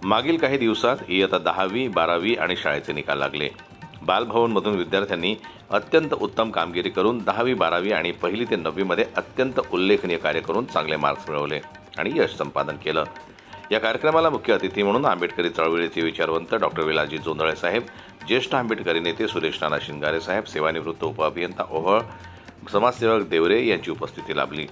मागील काही दिवसात इयत्ता 10वी, 12वी आणि शाळेचे निकाल लागले। बालभवनमधून विद्यार्थ्यांनी अत्यंत उत्तम कामगिरी करून 10वी, 12वी आणि 1ली ते 9वी मध्ये अत्यंत उल्लेखनीय कार्य करून चांगले मार्क्स मिळवले आणि यश संपादन केलं। या कार्यक्रमाला मुख्य अतिथी म्हणून आंबेडकरी चळवळीचे विचारवंत डॉक्टर विलासजी जोंधळे साहेब, ज्येष्ठ आंबेडकरी नेते सुरेश नाना शिंगारे साहेब, सेवानिवृत्त उपअभियंता ओहळ, समाजसेवक देवरे यांची उपस्थिती लाभली।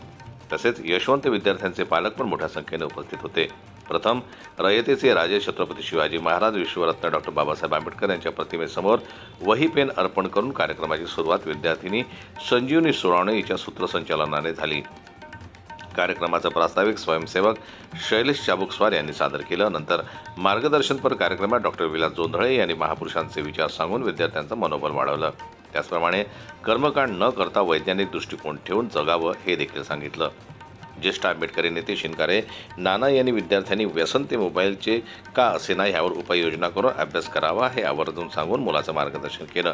तसेच यशवंत विद्यार्थ्यांचे पालक पण मोठ्या संख्येने उपस्थित होते। प्रथम रयतेचे राजे छत्रपती शिवाजी महाराज विश्वरत्न डॉक्टर बाबासाहेब आंबेडकर यांच्या प्रतिमेसमोर वही पेन अर्पण करून कार्यक्रमाची सुरुवात विद्यार्थिनी संजीवनी सोळावणे हिच्या सूत्रसंचालनाने झाली। कार्यक्रमाचा प्रास्ताविक स्वयंसेवक शैलेश चाबुकस्वार यांनी सादर केलं। नंतर मार्गदर्शनपर कार्यक्रमात डॉक्टर विलास जोंधळे यांनी महापुरुषांचे विचार सांगून विद्यार्थ्यांचं मनोबल वाढवलं। त्याचप्रमाणे कर्मकांड न करता वैज्ञानिक दृष्टिकोन ठेवून जगावं हे देखील सांगितलं। ज्येष्ठ आंबेडकरी नेते शिंगारे नाना यांनी विद्यार्थ्यांनी व्यसन ते मोबाईलचे का असेना यावर उपाययोजना करून अभ्यास करावा हे आवर्जून सांगून मुलाचं मार्गदर्शन केलं।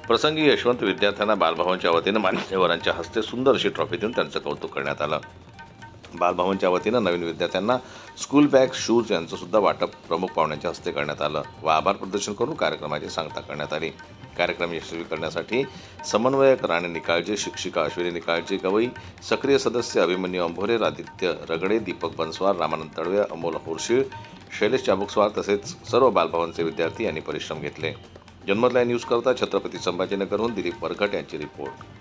प्रसंगी यशवंत विद्यार्थ्यांना बालभवनच्या वतीनं मान्यवरांच्या हस्ते सुंदर अशी ट्रॉफी देऊन त्यांचं कौतुक करण्यात आलं। बालभवनच्या वतीनं नवीन विद्यार्थ्यांना स्कूल बॅग, शूज यांचं सुद्धा वाटप प्रमुख पाहुण्यांच्या हस्ते करण्यात आलं व आभार प्रदर्शन करून कार्यक्रमाची सांगता करण्यात आली। कार्यक्रम यशस्वी करण्यासाठी समन्वयक राणे निकाळजे, शिक्षिका अश्विनी निकाळजे गवई, सक्रिय सदस्य अभिमन्यू अंभोरे, आदित्य रगडे, दीपक बनस्वार, रामानंद तडवे, अमोल होरशीळ, शैलेश चाबुकस्वार तसेच सर्व बालभवनचे विद्यार्थी यांनी परिश्रम घेतले। जन्मतला न्यूज करता छत्रपती संभाजीनगरहून दिलीप वरघट यांची रिपोर्ट।